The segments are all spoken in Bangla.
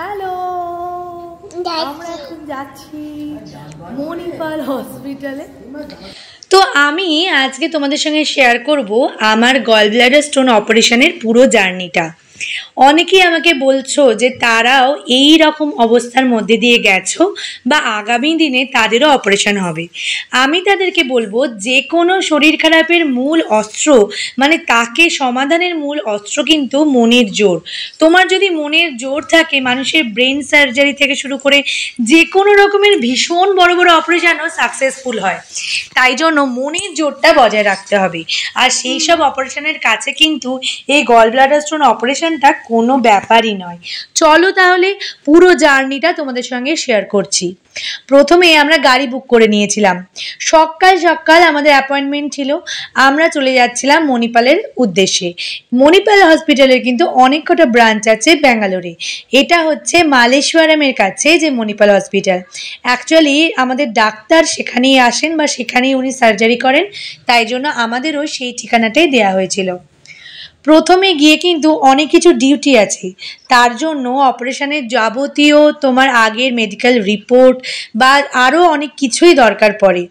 হ্যালো, আমরা এখন যাচ্ছি মণিপাল হসপিটালে। তো আমি আজকে তোমাদের সঙ্গে শেয়ার করব আমার গল ব্লাডার স্টোন অপারেশনের পুরো জার্নিটা। অনেকেই আমাকে বলছো যে তারাও এই রকম অবস্থার মধ্যে দিয়ে গেছো বা আগামী দিনে তাদেরও অপারেশন হবে। আমি তাদেরকে বলবো যে কোনো শরীর খারাপের মূল অস্ত্র মানে তাকে সমাধানের মূল অস্ত্র কিন্তু মনের জোর। তোমার যদি মনের জোর থাকে, মানুষের ব্রেন সার্জারি থেকে শুরু করে যে কোনো রকমের ভীষণ বড় বড় অপারেশনও সাকসেসফুল হয়। তাই জন্য মনের জোরটা বজায় রাখতে হবে। আর সেই সব অপারেশনের কাছে কিন্তু এই গল ব্লাডার স্টোন অপারেশনটা কোনো ব্যাপারই নয়। চলো তাহলে পুরো জার্নিটা তোমাদের সঙ্গে শেয়ার করছি। প্রথমে আমরা গাড়ি বুক করে নিয়েছিলাম। সকাল সকাল আমাদের অ্যাপয়েন্টমেন্ট ছিল। আমরা চলে যাচ্ছিলাম মণিপালের উদ্দেশ্যে। মণিপাল হসপিটালের কিন্তু অনেক কটা ব্রাঞ্চ আছে ব্যাঙ্গালোরে। এটা হচ্ছে মালেশ্বরমের কাছে যে মণিপাল হসপিটাল। অ্যাকচুয়ালি আমাদের ডাক্তার সেখানেই আসেন বা সেখানেই উনি সার্জারি করেন, তাই জন্য আমাদেরও সেই ঠিকানাটাই দেওয়া হয়েছিল। প্রথমে গিয়ে কিন্তু অনেক কিছু ডিউটি আছে, তার জন্য অপারেশনের যাবতীয় তোমার আগের মেডিকেল রিপোর্ট বা আরও অনেক কিছুই দরকার পড়ে।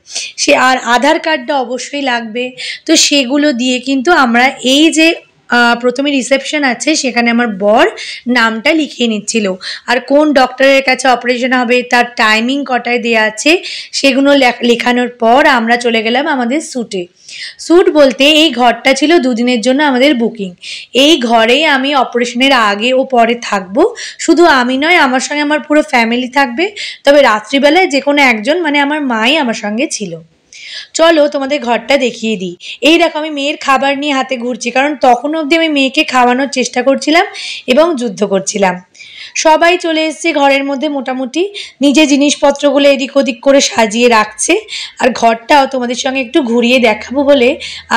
সে আর আধার কার্ডটা অবশ্যই লাগবে। তো সেগুলো দিয়ে কিন্তু আমরা এই যে প্রথমে রিসেপশন আছে সেখানে আমার বর নামটা লিখিয়ে নিচ্ছিল, আর কোন ডক্টরের কাছে অপারেশন হবে তার টাইমিং কটায় দেওয়া আছে সেগুলো লেখানোর পর আমরা চলে গেলাম আমাদের স্যুটে। স্যুট বলতে এই ঘরটা ছিল দুদিনের জন্য আমাদের বুকিং। এই ঘরেই আমি অপারেশনের আগে ও পরে থাকবো। শুধু আমি নয়, আমার সঙ্গে আমার পুরো ফ্যামিলি থাকবে। তবে রাত্রিবেলায় যে কোনো একজন মানে আমার মাই আমার সঙ্গে ছিল। চলো তোমাদের ঘরটা দেখিয়ে দিই। এই দেখো, আমি মেয়ের খাবার নিয়ে হাতে ঘুরছি, কারণ তখন অবধি আমি মেয়েকে খাওয়ানোর চেষ্টা করছিলাম এবং যুদ্ধ করছিলাম। সবাই চলে এসছে ঘরের মধ্যে, মোটামুটি নিজের জিনিসপত্রগুলো এদিক ওদিক করে সাজিয়ে রাখছে। আর ঘরটাও তোমাদের সঙ্গে একটু ঘুরিয়ে দেখাবো বলে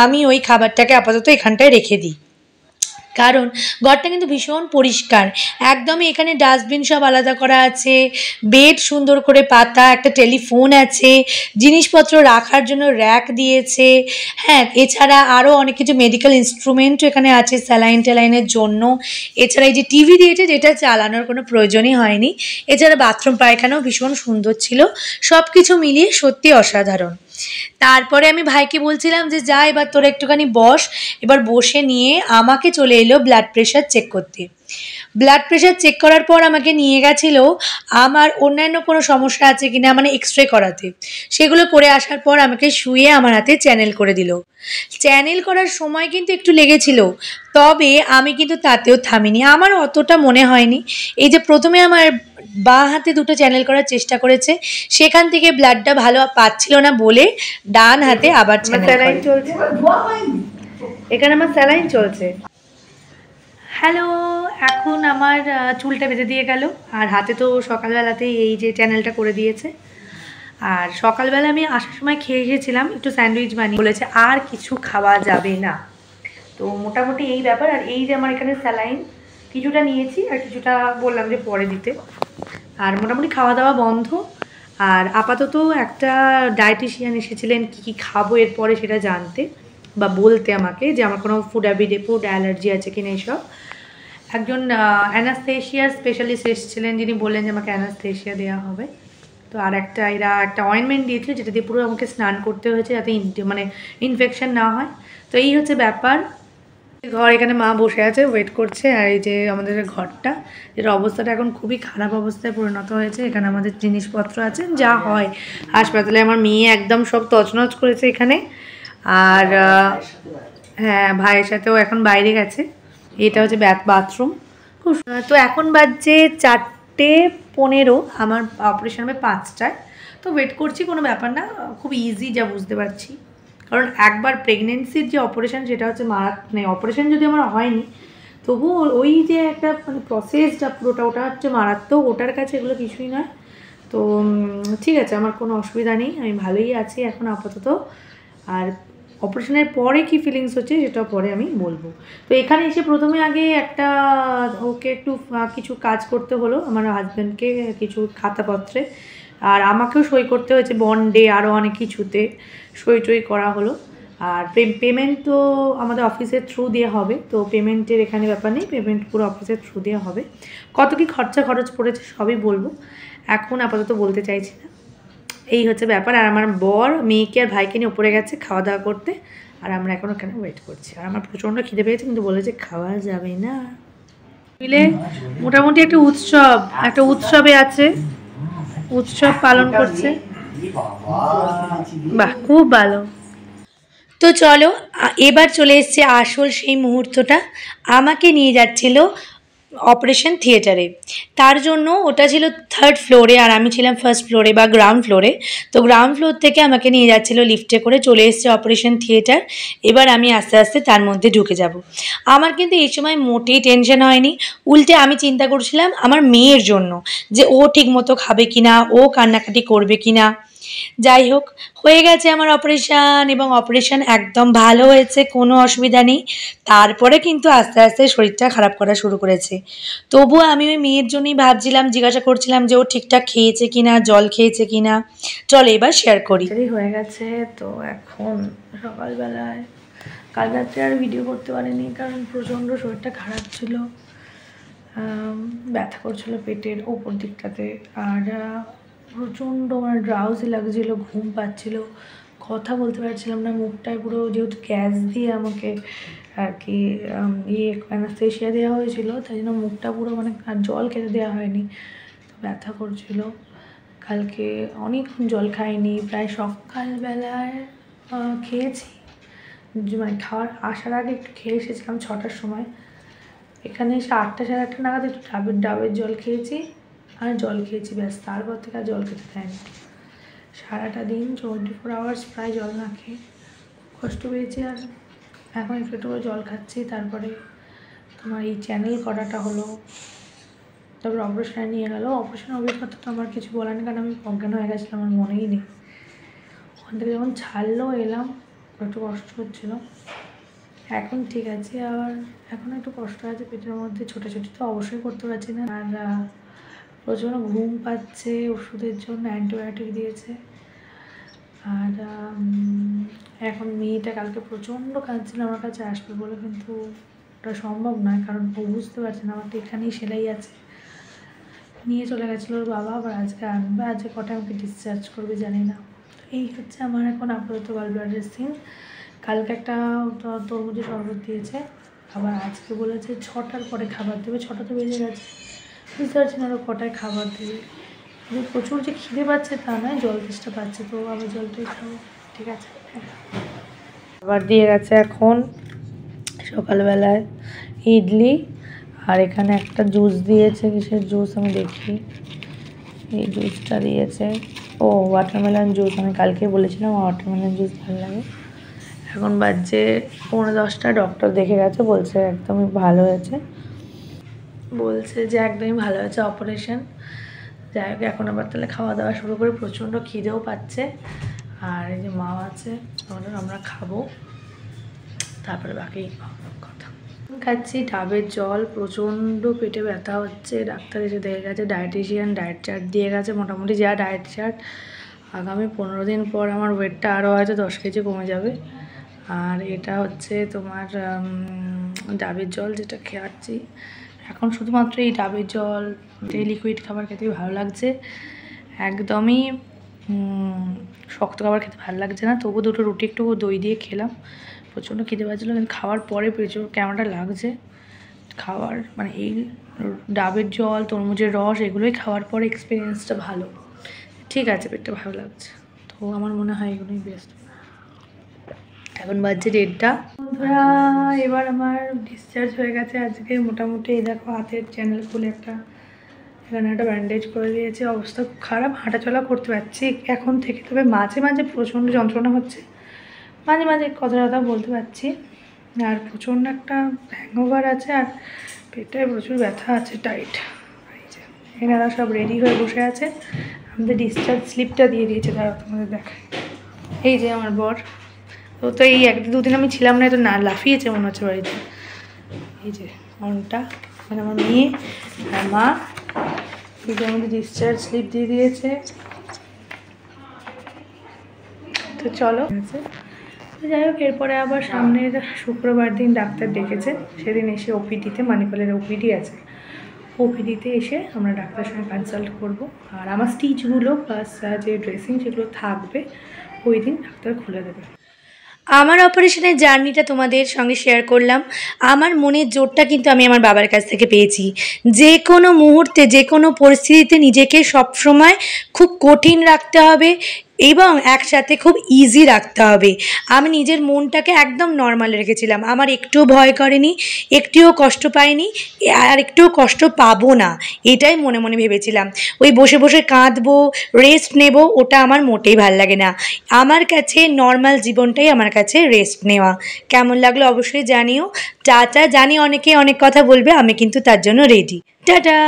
আমি ওই খাবারটাকে আপাতত এখানটায় রেখে দিই, কারণ ঘরটা কিন্তু ভীষণ পরিষ্কার। একদমই এখানে ডাস্টবিন সব আলাদা করা আছে, বেড সুন্দর করে পাতা, একটা টেলিফোন আছে, জিনিসপত্র রাখার জন্য র্যাক দিয়েছে। হ্যাঁ, এছাড়া আরও অনেক কিছু মেডিকেল ইনস্ট্রুমেন্টও এখানে আছে স্যালাইন ট্যালাইনের জন্য। এছাড়া এই যে টিভি দিয়েছে, যেটা চালানোর কোনো প্রয়োজনই হয়নি। এছাড়া বাথরুম পায়খানাও ভীষণ সুন্দর ছিল। সব কিছু মিলিয়ে সত্যি অসাধারণ। তারপরে আমি ভাইকে বলছিলাম যে যা, এবার তোরা একটুখানি বস। এবার বসে নিয়ে আমাকে চলে এলো ব্লাড প্রেশার চেক করতে। ব্লাড প্রেশার চেক করার পর আমাকে নিয়ে গেছিলো আমার অন্যান্য কোনো সমস্যা আছে কিনা মানে এক্সরে করাতে। সেগুলো করে আসার পর আমাকে শুয়ে আমার হাতে চ্যানেল করে দিল। চ্যানেল করার সময় কিন্তু একটু লেগেছিল, তবে আমি কিন্তু তাতেও থামিনি। আমার অতটা মনে হয়নি। এই যে প্রথমে আমার বাঁ হাতে দুটো চ্যানেল করার চেষ্টা করেছে, সেখান থেকে ব্লাডটা ভালো পাচ্ছিল না বলে ডান হাতে আবার স্যালাইন চলছে। এখানে আমার স্যালাইন চলছে। হ্যালো, এখন আমার চুলটা বেঁধে দিয়ে গেল, আর হাতে তো সকালবেলাতেই এই যে চ্যানেলটা করে দিয়েছে। আর সকালবেলা আমি আসার সময় খেয়ে গিয়েছিলাম একটু স্যান্ডউইচ বানিয়ে, বলেছে আর কিছু খাওয়া যাবে না। তো মোটামুটি এই ব্যাপার। আর এই যে আমার এখানে স্যালাইন কিছুটা নিয়েছি আর কিছুটা বললাম যে পরে দিতে। আর মোটামুটি খাওয়া দাওয়া বন্ধ। আর আপাতত একটা ডায়েটিশিয়ান এসেছিলেন কী কী খাবো এরপরে সেটা জানতে বা বলতে আমাকে, যে আমার কোনো ফুড অ্যালার্জি আছে কিনা এইসব। একজন অ্যানাস্থেশিয়ার স্পেশালিস্ট এসেছিলেন, যিনি বললেন যে আমাকে অ্যানাস্থেশিয়া দেওয়া হবে। তো আর এরা একটা অয়েনমেন্ট দিয়েছিল, যেটা দিয়ে পুরো আমাকে স্নান করতে হয়েছে যাতে মানে ইনফেকশন না হয়। তো এই হচ্ছে ব্যাপার। ঘর, এখানে মা বসে আছে ওয়েট করছে। আর এই যে আমাদের ঘরটা, এর অবস্থাটা এখন খুবই খারাপ অবস্থায় পরিণত হয়েছে। এখানে আমাদের জিনিসপত্র আছে, যা হয় হাসপাতালে। আমার মেয়ে একদম সব তছনছ করেছে এখানে। আর হ্যাঁ, ভাইয়ের সাথেও এখন বাইরে গেছে। এটা হচ্ছে বাথরুম। খুব তো এখন বাজছে 4:15। আমার অপারেশন হবে 5টায়। তো ওয়েট করছি, কোনো ব্যাপার না, খুব ইজি যা বুঝতে পারছি। কারণ একবার প্রেগনেন্সির যে অপারেশন সেটা হচ্ছে মানে অপারেশন যদি আমার হয়নি, তবুও ওই যে একটা মানে প্রসেসটা পুরোটা, ওটা হচ্ছে মারাত্মক। ওটার কাছে এগুলো কিছুই নয়। তো ঠিক আছে, আমার কোনো অসুবিধা নেই, আমি ভালোই আছি এখন আপাতত। আর অপারেশনের পরে কি ফিলিংস হচ্ছে সেটা পরে আমি বলবো। তো এখানে এসে প্রথমে আগে ওকে একটু কিছু কাজ করতে হলো, আমার হাজব্যান্ডকে কিছু খাতাপত্রে, আর আমাকেও সই করতে হয়েছে বন্ডে, আরও অনেক কিছুতে সই টই করা হলো। আর পেমেন্ট তো আমাদের অফিসের থ্রু দিয়ে হবে, তো পেমেন্টের এখানে ব্যাপার নেই, পেমেন্ট পুরো অফিসের থ্রু দিয়ে হবে। কত কী খরচ পড়েছে সবই বলবো, এখন আপাতত বলতে চাইছি না। এই হচ্ছে ব্যাপার। আর আমার বর মেয়েকে আর ভাইকে নিয়ে উপরে গেছে খাওয়া দাওয়া করতে, আর আমরা এখন ওখানে ওয়েট করছি। আর আমার প্রচণ্ড খিদে পেয়েছে, কিন্তু বলেছে খাওয়া যাবে না। মিলে মোটামুটি একটা উৎসবে আছে, উৎসব পালন করছে। বাহ, খুব ভালো। তো চলো এবার চলে এসছে আসল সেই মুহূর্তটা। আমাকে নিয়ে যাচ্ছিল অপারেশন থিয়েটারে, তার জন্য ওটা ছিল 3rd ফ্লোরে আর আমি ছিলাম 1st ফ্লোরে বা গ্রাউন্ড ফ্লোরে। তো গ্রাউন্ড ফ্লোর থেকে আমাকে নিয়ে যাচ্ছিলো লিফটে করে, চলে এসছে অপারেশন থিয়েটার। এবার আমি আস্তে আস্তে তার মধ্যে ঢুকে যাব। আমার কিন্তু এই সময় মোটেই টেনশন হয়নি, উল্টে আমি চিন্তা করছিলাম আমার মেয়ের জন্য, যে ও ঠিকমতো খাবে কিনা, ও কান্নাকাটি করবে কিনা। যাই হোক, হয়ে গেছে আমার অপারেশান, এবং অপারেশান একদম ভালো হয়েছে, কোনো অসুবিধা নেই। তারপরে কিন্তু আস্তে আস্তে শরীরটা খারাপ করা শুরু করেছে। তবুও আমি ওই মেয়ের জন্যই ভাবছিলাম, জিজ্ঞাসা করছিলাম যে ও ঠিকঠাক খেয়েছে কিনা, জল খেয়েছে কিনা। চলো এবার শেয়ার করি। হয়ে গেছে তো এখন সকালবেলায়, কাল রাত্রে আর ভিডিও করতে পারিনি কারণ প্রচণ্ড শরীরটা খারাপ ছিল, ব্যথা করছিল পেটের ওপর দিকটাতে, আর প্রচণ্ড মানে ড্রাউজি লাগছিলো, ঘুম পাচ্ছিল, কথা বলতে পারছিলাম না। মুখটায় পুরো যেহেতু গ্যাস দিয়ে আমাকে আর কি অ্যানাস্থেশিয়া দেওয়া হয়েছিল, তাই জন্য মুখটা পুরো মানে আর জল খেতে দেওয়া হয়নি, তো ব্যথা করছিল। কালকে অনেকক্ষণ জল খাইনি, প্রায় সকালবেলায় খেয়েছি, মানে খাওয়ার আসার আগে একটু খেয়ে এসেছিলাম 6টার সময়। এখানে এসে 8টা সাড়ে 8টা নাগাদ একটু ডাবের জল খেয়েছি আর জল খেয়েছি, ব্যাস। তারপর থেকে আর জল খেতে দেয়নি। সারাটা দিন 24 আওয়ার্স প্রায় জল না খেয়ে কষ্ট পেয়েছি। আর এখন একটু একটু করে জল খাচ্ছি। তারপরে তোমার এই চ্যানেল করাটা হলো, তারপর অপারেশনে নিয়ে গেল। অপারেশনের অভিজ্ঞতা তো আমার কিছু বলার নেই, কারণ আমি অজ্ঞান হয়ে গেছিলাম, আমার মনেই নেই। ওখান থেকে যখন ছাড়লো এলাম, একটু কষ্ট হচ্ছিলো, এখন ঠিক আছে। আবার এখন একটু কষ্ট আছে পেটের মধ্যে, ছোটাছুটি তো অবশ্যই করতে পারছি না। আর প্রচণ্ড ঘুম পাচ্ছে, ওষুধের জন্য অ্যান্টিবায়োটিক দিয়েছে। আর এখন মেয়েটা কালকে প্রচণ্ড কাঁদছিল আমার কাছে আসবে বলে, কিন্তু ওটা সম্ভব নয়, কারণ ও বুঝতে পারছে না আমার তো এখানেই সেলাই আছে। নিয়ে চলে গেছিলো ওর বাবা, আবার আজকে আনবে, আজকে কটা আমাকে ডিসচার্জ করবে জানি না। এই হচ্ছে আমার এখন আপাতত গলব্লাডারের সিন। কালকে একটা তরমুজের শরবত দিয়েছে, আবার আজকে বলেছে 6টার পরে খাবার দেবে। 6টা তো বেজে গেছে, বুঝতে পারছি না আরও কটায় খাবার দেবে। কিন্তু প্রচুর যে খিদে পাচ্ছে তা নয়, জল তেষ্টা পাচ্ছে, তো আবার জলটাই খাবো। ঠিক আছে, খাবার দিয়ে গেছে এখন সকালবেলায় ইডলি, আর এখানে একটা জুস দিয়েছে। কিসের জুস আমি দেখি, এই জুসটা দিয়েছে, ও ওয়াটারমেলন জুস। আমি কালকে বলেছিলাম ওয়াটারমেলন জুস ভালো লাগে। এখন বাজছে 9:45, ডক্টর দেখে গেছে, বলছে একদমই ভালো হয়েছে, বলছে যে একদমই ভালো হয়েছে অপারেশন। যাই হোক, এখন আবার তাহলে খাওয়া দাওয়া শুরু করে, প্রচণ্ড খিদেও পাচ্ছে। আর এই যে মা আছে, আমরা খাবো, তারপরে বাকি কথা। খাচ্ছি ডাবের জল, প্রচণ্ড পেটে ব্যথা হচ্ছে। ডাক্তার এসে দেখে গেছে, ডায়েটিশিয়ান ডায়েট চার্ট দিয়ে গেছে, মোটামুটি যা ডায়েট চার্ট। আগামী 15 দিন পর আমার ওয়েটটা আরও হয়তো 10 কেজি কমে যাবে। আর এটা হচ্ছে তোমার ডাবের জল, যেটা খাচ্ছি এখন শুধুমাত্র এই ডাবের জল। লিকুইড খাবার খেতে ভালো লাগছে, একদমই শক্ত খাবার খেতে ভালো লাগছে না। তবু দুটো রুটি একটু দই দিয়ে খেলাম, প্রচণ্ড খিদে পাচ্ছিলো, কিন্তু খাওয়ার পরে প্রচুর কেমনটা লাগছে। খাওয়ার মানে এই ডাবের জল, তরমুজের রস, এগুলোই খাওয়ার পরে এক্সপিরিয়েন্সটা ভালো। ঠিক আছে, পেটটা ভালো লাগছে, তো আমার মনে হয় এগুলোই বেস্ট। এখন বাজছে 1:30। বন্ধুরা, এবার আমার ডিসচার্জ হয়ে গেছে আজকে মোটামুটি। এই দেখো হাতের চ্যানেল খুলে এখানে একটা ব্যান্ডেজ করে দিয়েছে, অবস্থা খুব খারাপ, হাঁটাচলা করতে পারছি এখন থেকে। তবে মাঝে মাঝে প্রচণ্ড যন্ত্রণা হচ্ছে, মাঝে মাঝে কথা বলতে পারছি, আর প্রচণ্ড একটা হ্যাংওভার আছে, আর পেটে প্রচুর ব্যথা আছে, টাইট। এই যে এনারা সব রেডি হয়ে বসে আছে, আমাদের ডিসচার্জ স্লিপটা দিয়ে দিয়েছে, তারা তোমাদের দেখায়। এই যে আমার বর, তো এই 1-2 দিন আমি ছিলাম না, তো না লাফিয়েছে মনে হচ্ছে বাড়িতে। এই যে মনটা, মানে আমার মেয়ে আর মা, এই যে আমাদের ডিসচার্জ স্লিপ দিয়ে দিয়েছে। তো চলো, তো যাই হোক, এরপরে আবার সামনের শুক্রবার দিন ডাক্তার ডেকেছে। সেদিন এসে ওপিডিতে, মানিপালের ওপিডি আছে, ওপিডিতে এসে আমরা ডাক্তারের সঙ্গে কনসাল্ট করব। আর আমার স্টিচগুলো প্লাস যে ড্রেসিং সেগুলো থাকবে, ওই দিন ডাক্তার খুলে দেবে। আমার অপারেশনের জার্নিটা তোমাদের সঙ্গে শেয়ার করলাম। আমার মনের জোরটা কিন্তু আমি আমার বাবার কাছ থেকে পেয়েছি। যে কোনো মুহূর্তে, যে কোনো পরিস্থিতিতে নিজেকে সবসময় খুব কঠিন রাখতে হবে এবং একসাথে খুব ইজি রাখতে হবে। আমি নিজের মনটাকে একদম নর্মাল রেখেছিলাম। আমার একটুও ভয় করেনি, একটুও কষ্ট পাইনি, আর একটুও কষ্ট পাবো না, এটাই মনে মনে ভেবেছিলাম। ওই বসে বসে কাঁদবো, রেস্ট নেব, ওটা আমার মোটেই ভাল লাগে না। আমার কাছে নর্মাল জীবনটাই আমার কাছে রেস্ট নেওয়া। কেমন লাগলো অবশ্যই জানিও। টাটা। জানি অনেকে অনেক কথা বলবে, আমি কিন্তু তার জন্য রেডি। টাটা।